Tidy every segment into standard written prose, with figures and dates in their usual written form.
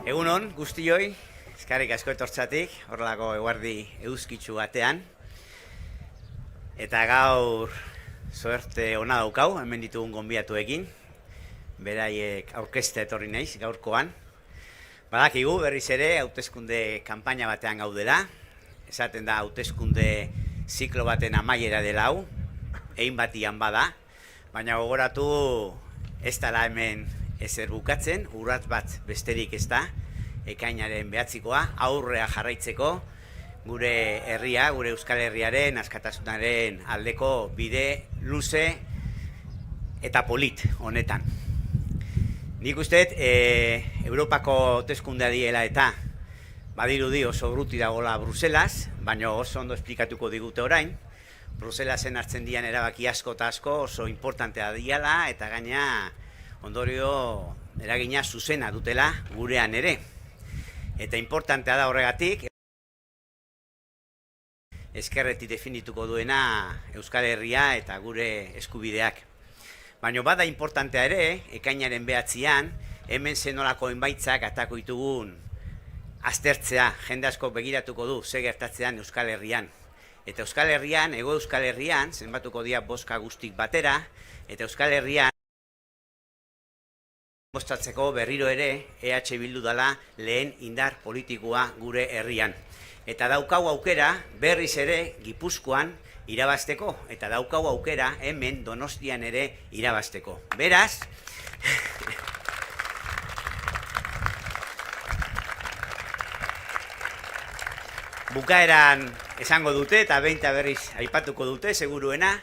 Egunon guztioi, eskerrik asko etortzatik, horrelako eguerdi euskitsu batean. Eta gaur suerte ona daukau, hemen ditugun gonbidatuekin. Beraiek aurkeztea etorri naiz gaurkoan. Badakigu berriz ere hauteskunde kanpaina batean gaudela. Esaten da hauteskunde ziklo baten amaiera dela hau, egin batian bada. Baina gogoratu ez dela hemen ezer bukatzen, urrats bat besterik ez da, ekainaren 9koa, aurrea jarraitzeko gure herria, gure Euskal Herriaren askatasunaren aldeko bide luze eta polit honetan. Nik usteet Europako hauteskundea diela eta badirudi oso bruti dagoela Bruselas, baina oso ondo esplikatuko digute orain. Bruselasen hartzen dian erabaki asko eta asko oso importantea diala eta gaina ondorio eragina zuzena dutela gurean ere. Eta importantea da horregatik, ezkerretik definituko duena Euskal Herria eta gure eskubideak. Baina bada importantea ere, ekainaren 9an, hemen zenolako enbaitzak atako ditugun aztertzea, jende asko begiratuko du ze gertatzean Euskal Herrian. Eta Euskal Herrian, Hego Euskal Herrian, zenbatuko dira bozka guztik batera, eta Euskal Herrian mostratzeko berriro ere EH Bildu dela lehen indar politikoa gure herrian. Eta daukau aukera berriz ere Gipuzkoan irabazteko, eta daukau aukera hemen Donostian ere irabazteko. Beraz, bukaeran esango dute eta behinta berriz aipatuko dute seguruena,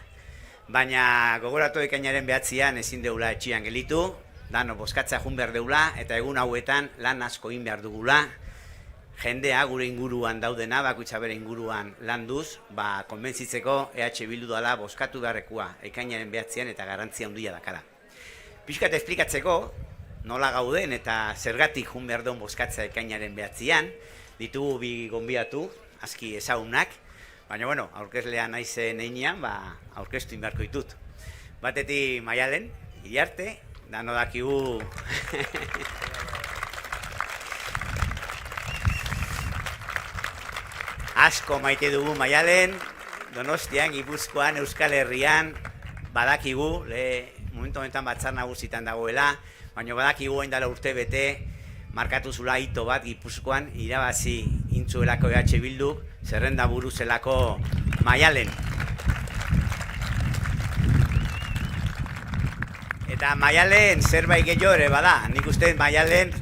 baina gogoratu ekainaren 9an ezin deula etxian gelitu, dano bozkatza jun behar deula eta egun hauetan lan asko egin behar dugula, jendea gure inguruan daudena, bakoitza bere inguruan landuz, konbentzitzeko EH Bildu dela bozkatu beharrekoa ekainaren 9an eta garrantzia handia dakara. Pixkat esplikatzeko nola gauden eta zergatik jun behar duen bozkatza ekainaren 9an, ditugu bi gonbidatu, aski ezagunak, baina bueno, aurkezlea naizen einean, aurkeztu inbeharko ditut. Batetik Maialen, Iriarte, dano dakigu asko maite dugu Maialen, Donostian, Gipuzkoan, Euskal Herrian, badakigu, momentu honetan batzar nagusitan dagoela, baina badakigu hain dela urte bete, markatu zula hito bat Gipuzkoan, irabazi intzuelako EH Bilduk, zerrenda buru zelako Maialen. Eta Maialen zerbait gehiago ere bada, nik uste Maialen,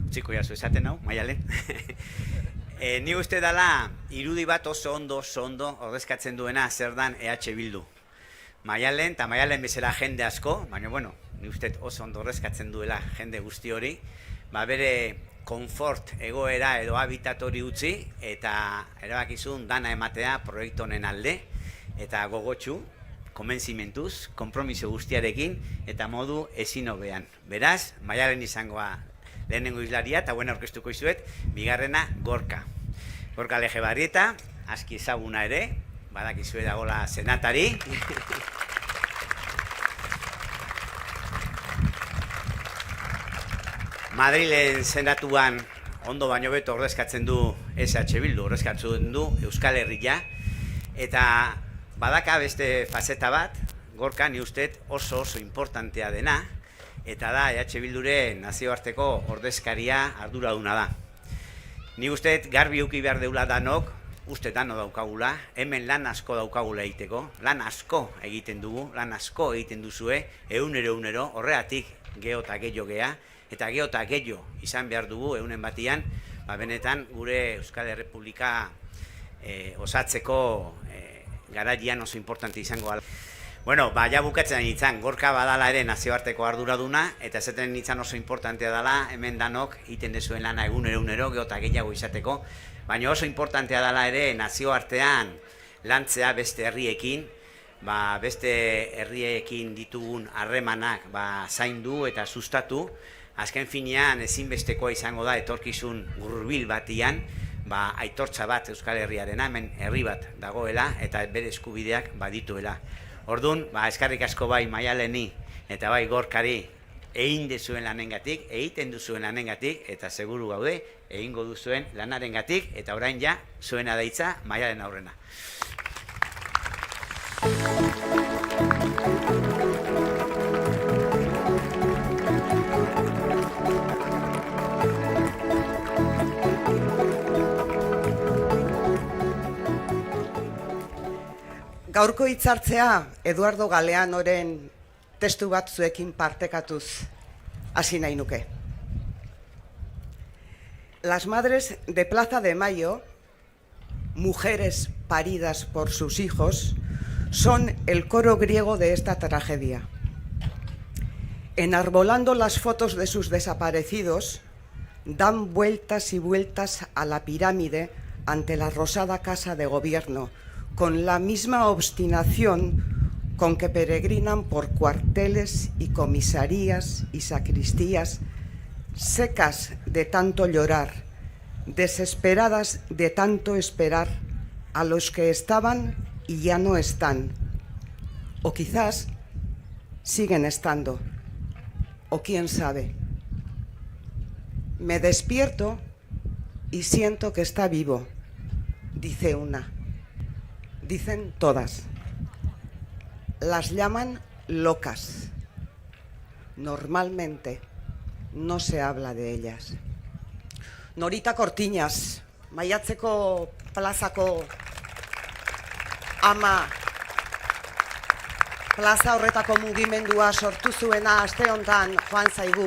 utziko jazu esaten hau, Maialen, nik uste dela irudi bat oso ondo ordezkatzen duena zer dan EH Bildu. Maialen, eta Maialen bezala jende asko, baina bueno, nik uste oso ondo ordezkatzen duela jende guzti hori, bere konfort egoera edo habitat hori utzi, eta erabakizun dana ematea proiektu honen alde, eta gogotsu, konbentzimentuz, konpromiso guztiarekin, eta modu ezin hobean. Beraz, Maialen izangoa lehenengo izlaria, eta buena orkestuko izuet, bigarrena Gorka. Gorka Legebarrieta, aski ezaguna ere, badakizue dagoela senatari. Madrilen senatuan ondo baino beto ordezkatzen du EH Bildu, ordezkatzen du Euskal Herria, eta badaka beste faceta bat, Gorka ni usteet oso importantea dena, eta da EH Bilduren nazioarteko ordezkaria arduraduna da. Ni usteet garbi uki behar deula danok, uste dano daukagula, hemen lan asko daukagula egiteko, lan asko egiten dugu, lan asko egiten duzue, egunero, horregatik geho eta gehiago gea, eta geho eta gehiago izan behar dugu egunen batian, benetan gure Euskal Errepublika osatzeko garaian oso importante izango ala. Bueno, ja bukatzen nintzen, Gorka badala ere nazioarteko arduraduna, eta esaten nintzen oso importantea dela, hemen danok egiten dezuen lana egunero, geota gehiago izateko, baina oso importantea dela ere nazioartean lantzea beste herriekin, beste herriekin ditugun harremanak zaindu eta sustatu, azken finean ezinbestekoa izango da etorkizun hurbil batian, aitortza bat Euskal Herriarena, hemen herri bat dagoela eta bere eskubideak badituela. Orduan, eskerrik asko bai Maialeni eta bai Gorkari egin duzuen lanengatik, egiten duzuen lanengatik, eta seguru gaude, egingo duzuen lanarengatik, eta orain ja, zuena deitza Maialen aurrena. Gaurko hitzartzea Eduardo Galeanoren testu bat zuekin partekatuz hasi nahi nuke. Las madres de Plaza de Mayo, mujeres paridas por sus hijos, son el coro griego de esta tragedia. Enarbolando las fotos de sus desaparecidos, dan vueltas y vueltas a la pirámide ante la rosada casa de gobierno, con la misma obstinación con que peregrinan por cuarteles y comisarías y sacristías, secas de tanto llorar, desesperadas de tanto esperar a los que estaban y ya no están, o quizás siguen estando, o quién sabe. Me despierto y siento que está vivo, dice una. Dicen todas. Las llaman locas. Normalmente no se habla de ellas. Norita Cortiñas, Maiatzeko plazako ama, plaza horretako mugimendua sortu zuena aste hontan joan zaigu,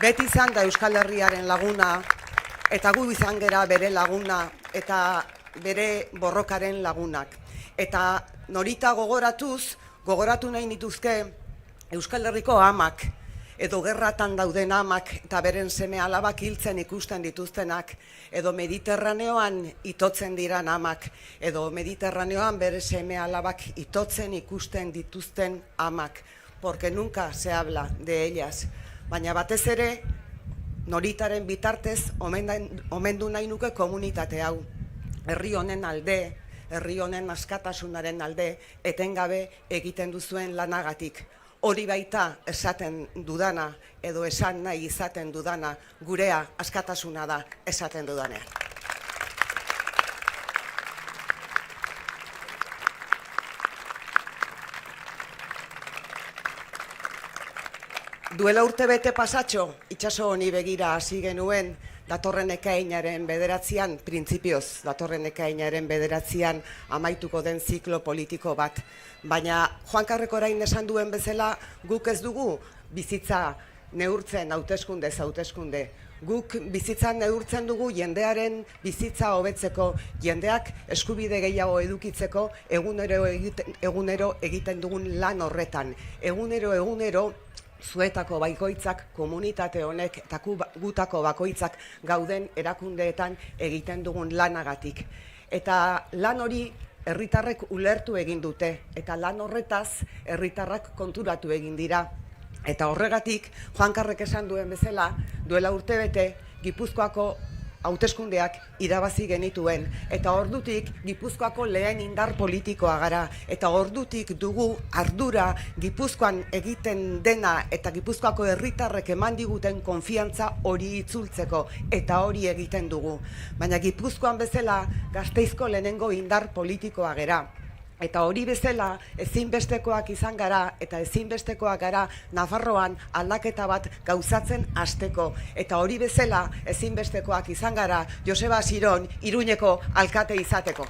beti izan da Euskal Herriaren laguna, eta gu izan gera bere laguna, eta bere borrokaren lagunak. Eta Norita gogoratu nahi nituzke Euskal Herriko amak, edo gerratan dauden amak eta beren seme alabak hiltzen ikusten dituztenak, edo Mediterraneoan itotzen diran amak, edo Mediterraneoan bere seme alabak itotzen ikusten dituzten amak, porque nunca se habla de ellas. Baina batez ere, Noritaren bitartez omendu nahi nuke komunitate hau. Herri honen alde, herri honen askatasunaren alde, etengabe egiten duzuen lanagatik. Hori baita esaten dudana, edo esan nahi izaten dudana, gurea askatasuna da esaten dudanean. Duela urtebete pasatxo, itsaso honi begira hasi genuen, datorren ekainaren 9, printzipioz datorren ekainaren 9 amaituko den ziklo politiko bat. Baina Juan Karrek orain esan duen bezala, guk ez dugu bizitza neurtzen hauteskundez hauteskunde. Guk bizitza neurtzen dugu jendearen bizitza hobetzeko, jendeak eskubide gehiago edukitzeko egunero egiten dugun lan horretan. Egunero zuetako bakoitzak, komunitate honek eta gutako bakoitzak gauden erakundeetan egiten dugun lanagatik. Eta lan hori herritarrek ulertu egin dute, eta lan horretaz herritarrak konturatu egin dira. Eta horregatik, Juan Karrek esan duen bezala, duela urtebete Gipuzkoako hauteskundeak irabazi genituen, eta ordutik Gipuzkoako lehen indar politikoa gara, eta ordutik dugu ardura Gipuzkoan egiten dena eta Gipuzkoako herritarrek eman diguten konfiantza hori itzultzeko, eta hori egiten dugu. Baina Gipuzkoan bezala Gasteizko lehenengo indar politikoa gera. Eta hori bezala ezinbestekoak izan gara eta ezinbestekoak gara Nafarroan aldaketa bat gauzatzen hasteko. Eta hori bezala ezinbestekoak izan gara Joseba Asiron Iruñeko alkate izateko.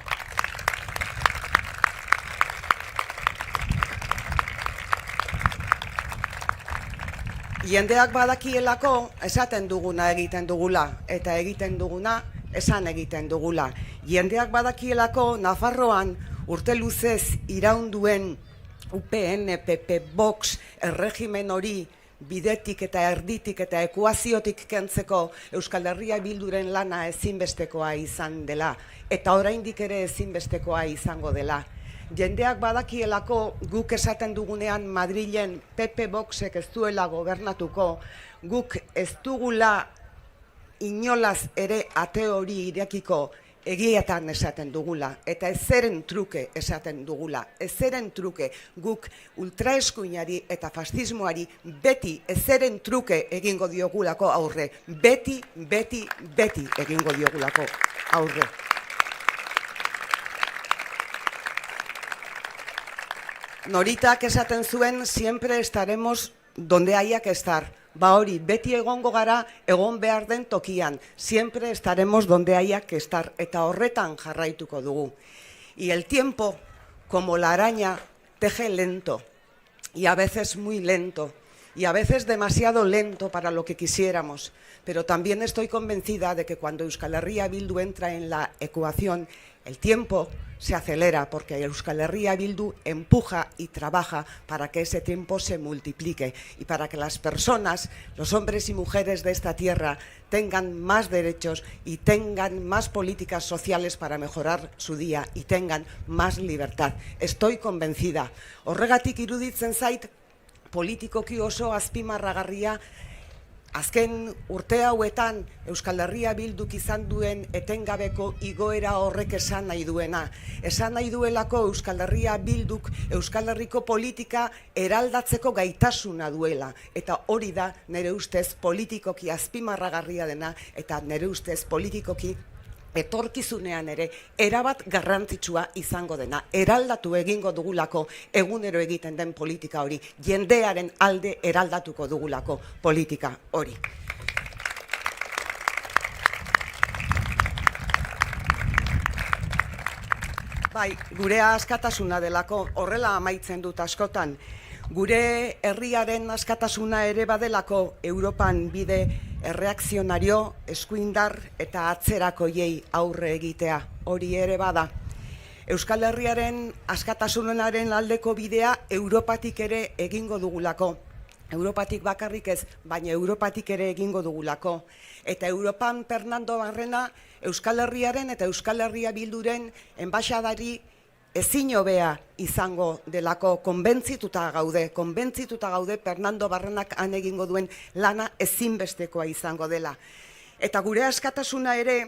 Jendeak badakielako esaten duguna egiten dugula eta egiten duguna esan egiten dugula. Jendeak badakielako Nafarroan urte luzez iraunduen UPN, PP, Vox, erregimen hori bidetik eta erditik eta ekuaziotik kentzeko Euskal Herria Bilduren lana ezinbestekoa izan dela, eta oraindik ere ezinbestekoa izango dela. Jendeak badakielako guk esaten dugunean Madrilen PP Voxek ez duela gobernatuko, guk ez dugula inolaz ere ate hori irekiko, egiatan esaten dugula, eta ezeren truke esaten dugula, ezeren truke guk ultraeskuinari eta fascismoari beti ezeren truke egingo diogulako aurre, beti egingo diogulako aurre. Noritak esaten zuen, siempre estaremos donde haya que estar. Ba hori, beti egongo gara, egon behar den tokian. Siempre estaremos donde haya que estar. Eta horretan jarraituko dugu. Y el tiempo, como la araña, teje lento. Y a veces muy lento. Y a veces demasiado lento para lo que quisiéramos. Pero también estoy convencida de que cuando Euskal Herria Bildu entra en la ecuación, el tiempo se acelera porque Euskal Herria Bildu empuja y trabaja para que ese tiempo se multiplique y para que las personas, los hombres y mujeres de esta tierra, tengan más derechos y tengan más políticas sociales para mejorar su día y tengan más libertad. Estoy convencida. Horregatik iruditzen zait politikoki oso azpimarragarria azken urte hauetan Euskal Herria Bilduk izan duen etengabeko igoera horrek esan nahi duena. Esan nahi duelako Euskal Herria Bilduk Euskal Herriko politika eraldatzeko gaitasuna duela. Eta hori da nire ustez politikoki azpimarragarria dena eta nire ustez politikoki etorkizunean ere erabat garrantzitsua izango dena. Eraldatu egingo dugulako egunero egiten den politika hori. Jendearen alde eraldatuko dugulako politika hori. Bai, gure askatasuna delako horrela amaitzen dut askotan. Gure herriaren askatasuna ere badelako Europan bide erreakzionario, eskuindar eta atzerakoiei aurre egitea. Hori ere bada. Euskal Herriaren askatasunaren aldeko bidea Europatik ere egingo dugulako. Europatik bakarrik ez, baina Europatik ere egingo dugulako. Eta Europan Fernando Barrena Euskal Herriaren eta Euskal Herria Bilduren enbaxadari ezin hobea izango delako, konbentzituta gaude Fernando Barrenak han egingo duen lana ezinbestekoa izango dela. Eta gure askatasuna ere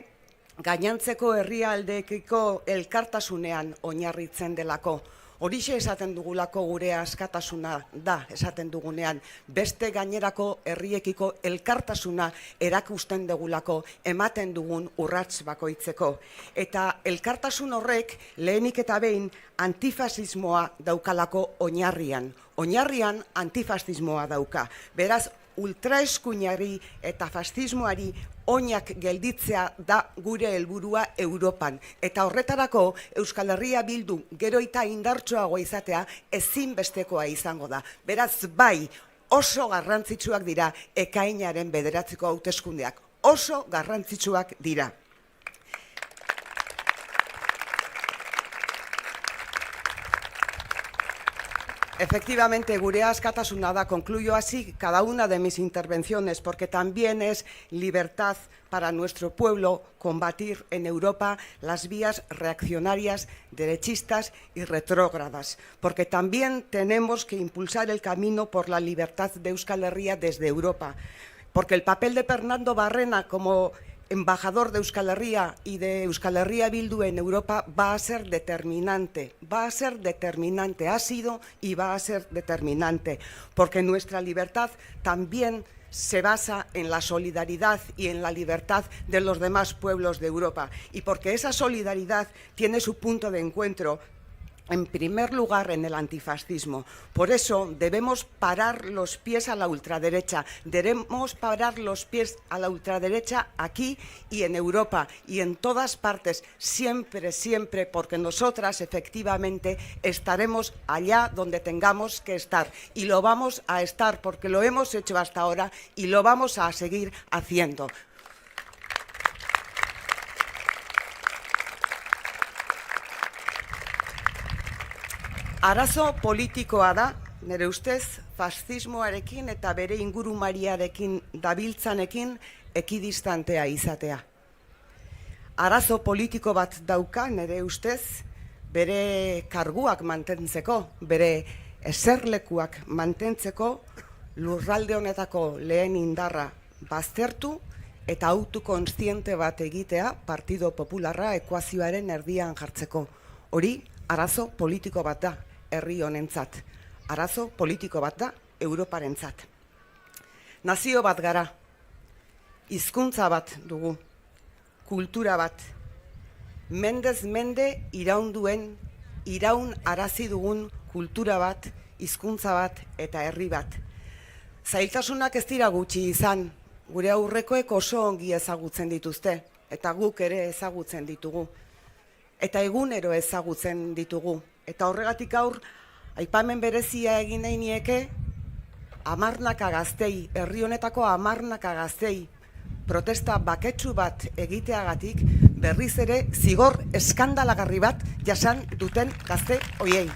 gainantzeko herrialdeekiko elkartasunean oinarritzen delako. Horixe esaten dugulako gure askatasuna da, esaten dugunean, beste gainerako herriekiko elkartasuna erakusten dugulako, ematen dugun urrats bakoitzeko. Eta elkartasun horrek lehenik eta behin antifasismoa daukalako oinarrian. Oinarrian antifasismoa dauka. Beraz, ultraeskuinari eta fascismoari oinak gelditzea da gure helburua Europan. Eta horretarako Euskal Herria Bildu gero eta indartsuago izatea ezinbestekoa izango da. Beraz, bai, oso garrantzitsuak dira ekainaren 9ko hauteskundeak. Oso garrantzitsuak dira. Efectivamente, gure askatasuna da, concluyo así cada una de mis intervenciones, porque también es libertad para nuestro pueblo combatir en Europa las vías reaccionarias, derechistas y retrógradas, porque también tenemos que impulsar el camino por la libertad de Euskal Herria desde Europa, porque el papel de Fernando Barrena como embajador de Euskal Herria y de Euskal Herria Bildu en Europa va a ser determinante, ha sido y va a ser determinante, porque nuestra libertad también se basa en la solidaridad y en la libertad de los demás pueblos de Europa, y porque esa solidaridad tiene su punto de encuentro en primer lugar en el antifascismo. Por eso debemos parar los pies a la ultraderecha, debemos parar los pies a la ultraderecha aquí y en Europa y en todas partes, siempre, siempre, porque nosotras efectivamente estaremos allá donde tengamos que estar y lo vamos a estar porque lo hemos hecho hasta ahora y lo vamos a seguir haciendo. Arazo politikoa da, nire ustez, fascismoarekin eta bere ingurumariarekin dabiltzanekin ekidistantea izatea. Arazo politiko bat dauka, nire ustez, bere karguak mantentzeko, bere eserlekuak mantentzeko, lurralde honetako lehen indarra baztertu eta autu kontziente bat egitea Partido Popularra ekuazioaren erdian jartzeko. Hori, arazo politiko bat da, herri honentzat. Arazo politiko bat da, Europarentzat. Nazio bat gara, hizkuntza bat dugu, kultura bat, mendez mende iraun arazi dugun kultura bat, hizkuntza bat eta herri bat. Zailtasunak ez dira gutxi izan, gure aurrekoek oso ongi ezagutzen dituzte, eta guk ere ezagutzen ditugu. Eta egunero ezagutzen ditugu. Eta horregatik aur, aipamen berezia egin nahi nieke, hamarnaka gaztei, herri honetako hamarnaka gaztei, protesta baketsu bat egiteagatik berriz ere zigor eskandalagarri bat jasan duten gazte hoiei.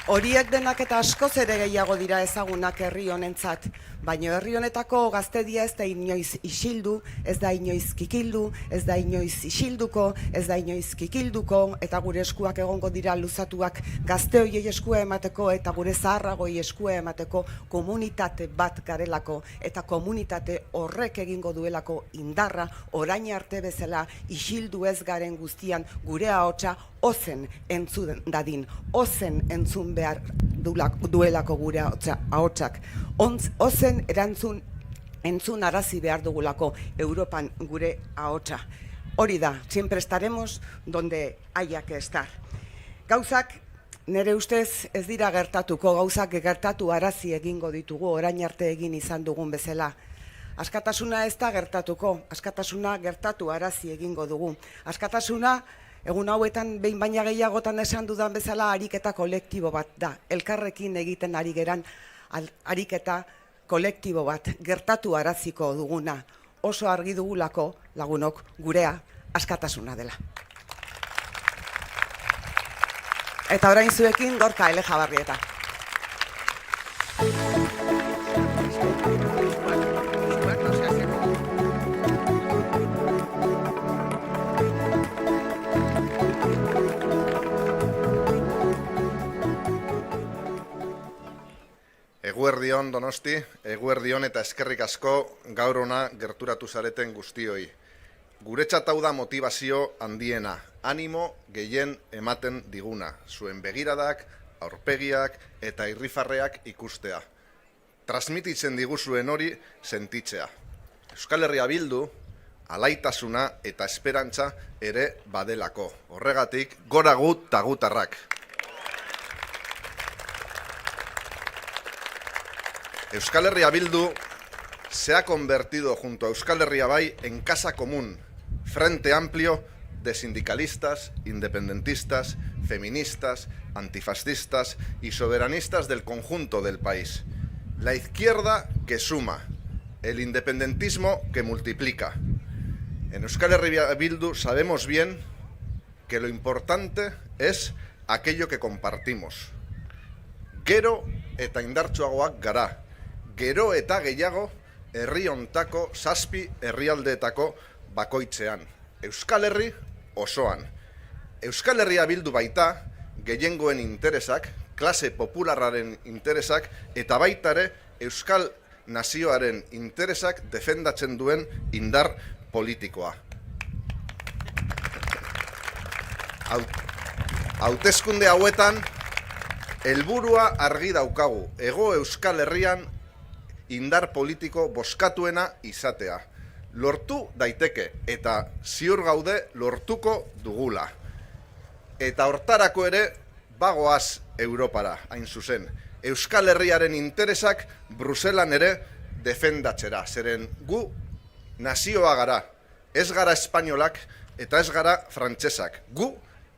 Horiek denak eta askoz ere gehiago dira ezagunak herri honentzat, baina herri honetako gaztedia ez da inoiz isildu, ez da inoiz kikildu, ez da inoiz isilduko, ez da inoiz kikilduko, eta gure eskuak egongo dira luzatuak gazte hoiei eskua emateko eta gure zaharragoi eskua emateko komunitate bat garelako, eta komunitate horrek egingo duelako indarra orain arte bezala isildu ez garen guztian gure ahotsa ozen entzun dadin, ozen entzun behar duelako gure ahotsak, ozen entzun arazi behar dugulako Europan gure ahotsa. Hori da, siempre estaremos donde haya que estar. Gauzak, nire ustez ez dira gertatuko, gauzak gertatu arazi egingo ditugu, orain arte egin izan dugun bezala. Askatasuna ez da gertatuko, askatasuna gertatu arazi egingo dugu. Askatasuna, egun hauetan behin baina gehiagotan esan dudan bezala ariketa kolektibo bat da. Elkarrekin egiten ari geran ariketa kolektibo bat gertatu araziko duguna. Oso argi dugulako lagunok gurea askatasuna dela. Eta orain zuekin Gorka Elejabarrieta. Eguerdion Donosti, eguerdion eta eskerrik asko gaur hona gerturatu zareten guztioi. Guretzat hau da motivazio handiena, animo gehien ematen diguna, zuen begiradak, aurpegiak eta irrifarreak ikustea. Transmititzen diguzuen hori sentitzea. Euskal Herria Bildu, alaitasuna eta esperantza ere badelako. Horregatik, gora gut ta gutarrak. Euskal Herria Bildu se ha convertido junto a Euskal Herria Bai en casa común, frente amplio de sindicalistas, independentistas, feministas, antifascistas y soberanistas del conjunto del país. La izquierda que suma, el independentismo que multiplica. En Euskal Herria Bildu sabemos bien que lo importante es aquello que compartimos. Gero eta indartsuagoak gara. Gero eta gehiago herri hontako zazpi herrialdeetako bakoitzean. Euskal Herri osoan. Euskal Herria Bildu baita gehiengoen interesak, klase popularraren interesak eta baita ere Euskal Nazioaren interesak defendatzen duen indar politikoa. Hauteskunde hauetan helburua argi daukagu, Hego Euskal Herrian indar politiko bozkatuena izatea. Lortu daiteke eta ziur gaude lortuko dugula. Eta hortarako ere bagoaz Europara, hain zuzen. Euskal Herriaren interesak Bruselan ere defendatzera. Zeren gu nazioa gara, ez gara espainolak eta ez gara frantsesak. Gu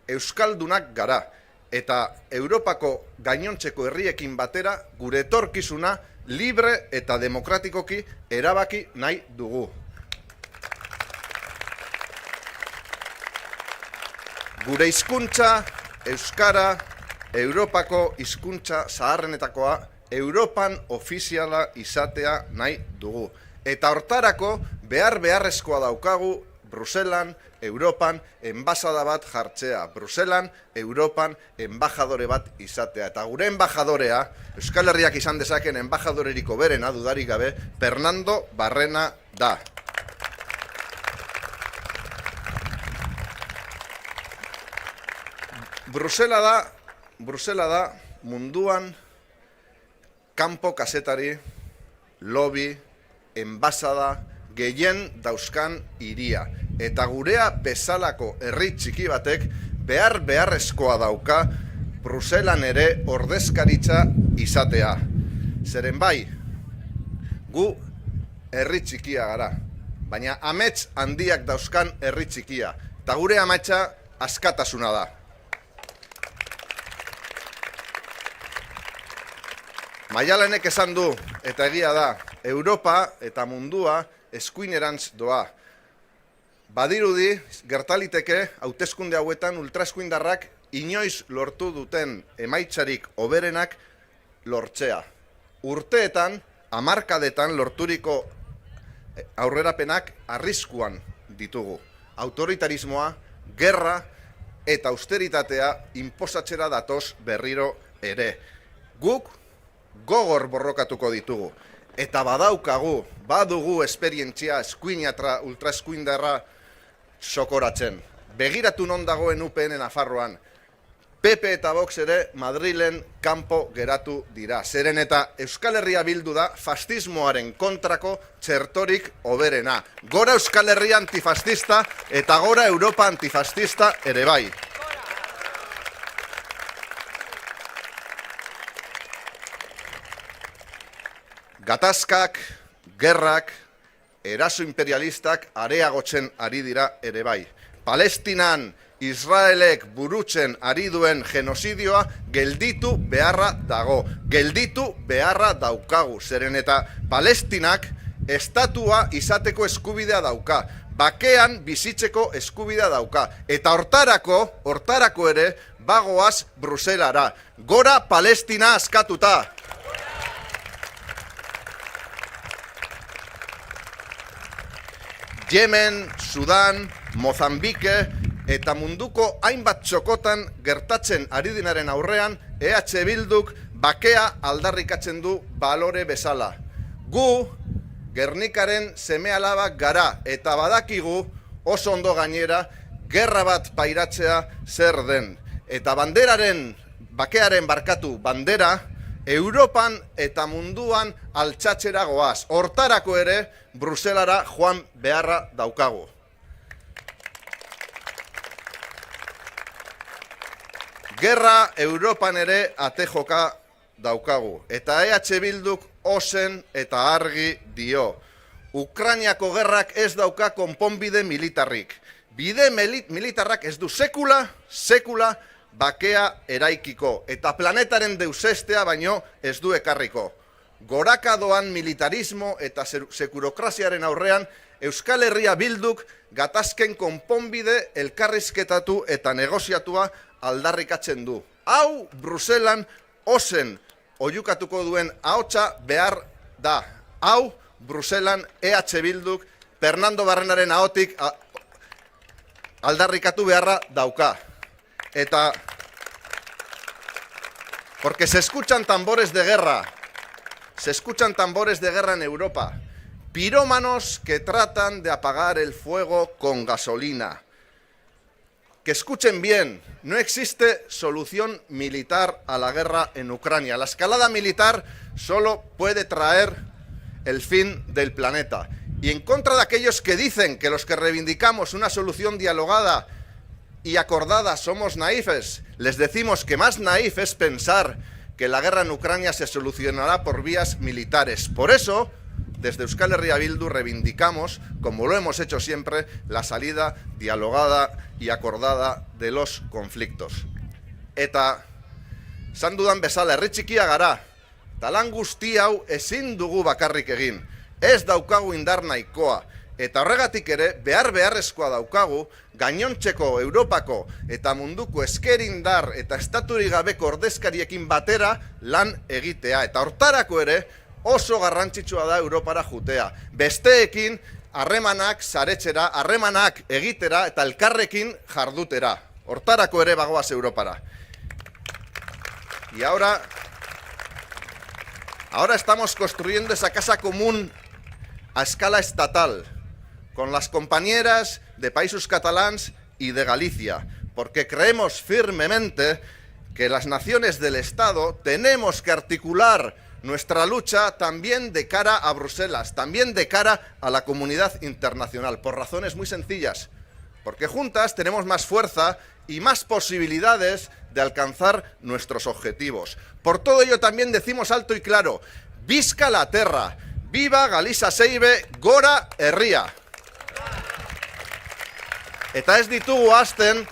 euskaldunak gara. Eta Europako gainontzeko herriekin batera gure etorkizuna libre eta demokratikoki erabaki nahi dugu. Gure hizkuntza, euskara, Europako hizkuntza zaharrenetakoa, Europan ofiziala izatea nahi dugu. Eta hortarako beharrezkoa daukagu Bruselan, Europan, enbasada bat jartzea. Bruselan, Europan, embajadore bat izatea. Eta gure embajadorea, Euskal Herriak izan dezaken embajadoreriko berena, dudarik gabe, Fernando Barrena da. Brusela da munduan kanpo kazetari, lobby, enbasada, gehien dauzkan hiria. Eta gurea bezalako herri txiki batek beharrezkoa dauka Bruselan ere ordezkaritza izatea. Zeren bai, gu herri txikia gara, baina amets handiak dauzkan herri txikia. Eta gure ametsa askatasuna da. Maialenek esan du, eta egia da, Europa eta mundua eskuinerantz doa. Badirudi, gertaliteke, hauteskunde hauetan ultraeskuindarrak inoiz lortu duten emaitzarik hoberenak lortzea. Urteetan, hamarkadetan lorturiko aurrerapenak arriskuan ditugu. Autoritarismoa, gerra eta austeritatea inposatzera datoz berriro ere. Guk gogor borrokatuko ditugu. Eta badugu esperientzia eskuinatra, ultraeskuindarra sokoratzen. Begiratu non dagoen UPN Nafarroan. PP eta Vox ere Madrilen kanpo geratu dira. Zeren eta Euskal Herria Bildu da fascismoaren kontrako txertorik hoberena. Gora Euskal Herria antifascista eta gora Europa antifascista ere bai. Gatazkak, gerrak, eraso imperialistak areagotzen ari dira ere bai. Palestinan Israelek burutzen ari duen genozidioa gelditu beharra dago. Gelditu beharra daukagu. Zeren eta Palestinak estatua izateko eskubidea dauka. Bakean bizitzeko eskubidea dauka. Eta hortarako ere bagoaz Bruselara. Gora Palestina askatuta! Yemen, Sudan, Mozambike eta munduko hainbat txokotan gertatzen ari dinaren aurrean EH Bilduk bakea aldarrikatzen du balore bezala. Gu, Gernikaren seme-alabak gara eta badakigu oso ondo gainera gerra bat pairatzea zer den. Eta bakearen bandera, Europan eta munduan altxatzera goaz. Hortarako ere, Bruselara joan beharra daukagu. Gerra Europan ere ate joka daukagu. Eta EH Bilduk ozen eta argi dio. Ukrainiako gerrak ez dauka konponbide militarrik. Bide militarrak ez du sekula bakea eraikiko. Eta planetaren deusestea baino ez du ekarriko. Gorakadoan militarismo eta sekurokraziaren aurrean Euskal Herria Bilduk gatazken konponbide elkarrizketatu eta negoziatua aldarrikatzen du. Hau Bruselan ozen oiukatuko duen ahotsa behar da. Hau Bruselan EH Bilduk Fernando Barrenaren ahotik aldarrikatu beharra dauka. Eta porque se escuchan tambores de guerra en Europa, pirómanos que tratan de apagar el fuego con gasolina. Que escuchen bien, no existe solución militar a la guerra en Ucrania. La escalada militar solo puede traer el fin del planeta. Y en contra de aquellos que dicen que los que reivindicamos una solución dialogada y acordada somos naifes, les decimos que más naif es pensar que la guerra en Ucrania se solucionará por vías militares. Por eso, desde Euskal Herria Bildu reivindicamos, como lo hemos hecho siempre, la salida dialogada y acordada de los conflictos. Eta, esan dudan bezala, herri txikia gara, eta lan guzti hau ezin dugu bakarrik egin. Ez daukagu indar nahikoa, Eta horregatik ere, beharrezkoa daukagu, gainontzeko Europako eta munduko eskerindar eta estaturik gabeko ordezkariekin batera lan egitea. Eta hortarako ere, oso garrantzitsua da Europara jutea. Besteekin, harremanak saretzera, harremanak egitera eta elkarrekin jardutera. Hortarako ere bagoaz Europara. Y ahora estamos construyendo esa casa común a escala estatal, con las compañeras de Països Catalans y de Galicia, porque creemos firmemente que las naciones del Estado tenemos que articular nuestra lucha también de cara a Bruselas, también de cara a la comunidad internacional, por razones muy sencillas, porque juntas tenemos más fuerza y más posibilidades de alcanzar nuestros objetivos. Por todo ello también decimos alto y claro, Visca la terra, viva Galiza Seibe, gora herria. Eta ez ditugu hasten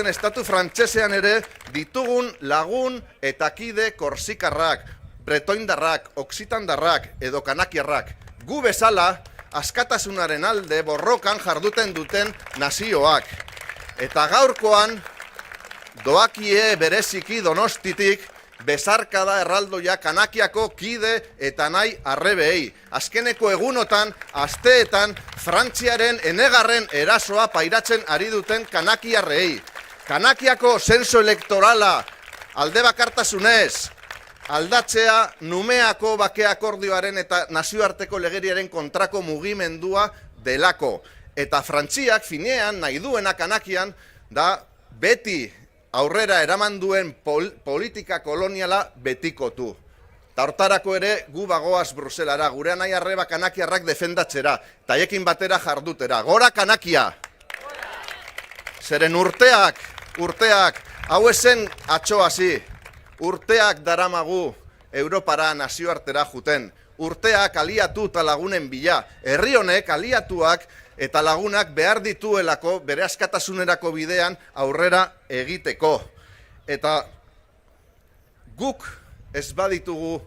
estatu frantsesean ere ditugun lagun eta kide korsikarrak, bretoindarrak, oksitandarrak edo kanakiarrak. Gu bezala, askatasunaren alde borrokan jarduten duten nazioak. Eta gaurkoan, doakie bereziki Donostitik, bezarkada erraldoia Kanakiako kide eta nahi arrebei. Azkeneko egunotan, asteetan, Frantziaren enegarren erasoa pairatzen ari duten Kanakiarrei. Kanakiako zenso elektorala alde bakartasunez, aldatzea Numeako bake akordioaren eta nazioarteko legeriaren kontrako mugimendua delako. Eta Frantziak finean nahi duena Kanakian da beti aurrera eraman duen politika koloniala betikotu. Ta hortarako ere gu bagoaz Bruselara, gure nahi arreba Kanakiarrak defendatzera, eta haiekin batera jardutera. Gora Kanakia! Zeren urteak, hau esen atxoazi, urteak daramagu Europara nazioartera juten, urteak aliatu eta lagunen bila, herri honek aliatuak eta lagunak behar dituelako bere askatasunerako bidean aurrera egiteko. Eta guk ez baditugu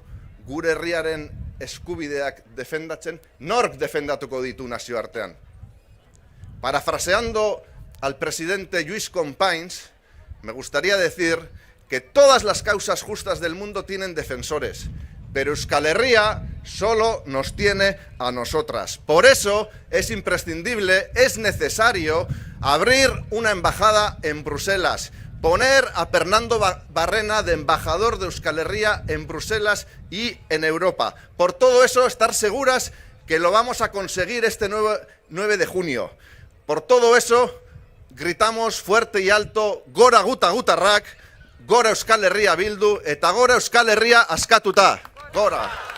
gure herriaren eskubideak defendatzen, nork defendatuko ditu nazioartean. Parafraseando al presidente Lluís Companys, me gustaría decir que todas las causas justas del mundo tienen defensores, pero Euskal Herria solo nos tiene a nosotras. Por eso es imprescindible, es necesario abrir una embajada en Bruselas, poner a Fernando Barrena de embajador de Euskal Herria en Bruselas y en Europa. Por todo eso, estar seguras que lo vamos a conseguir este 9 de junio. Por todo eso, gritamos fuerte y alto, gora guta gutarrak, gora Euskal Herria bildu, eta gora Euskal Herria askatuta. Gora!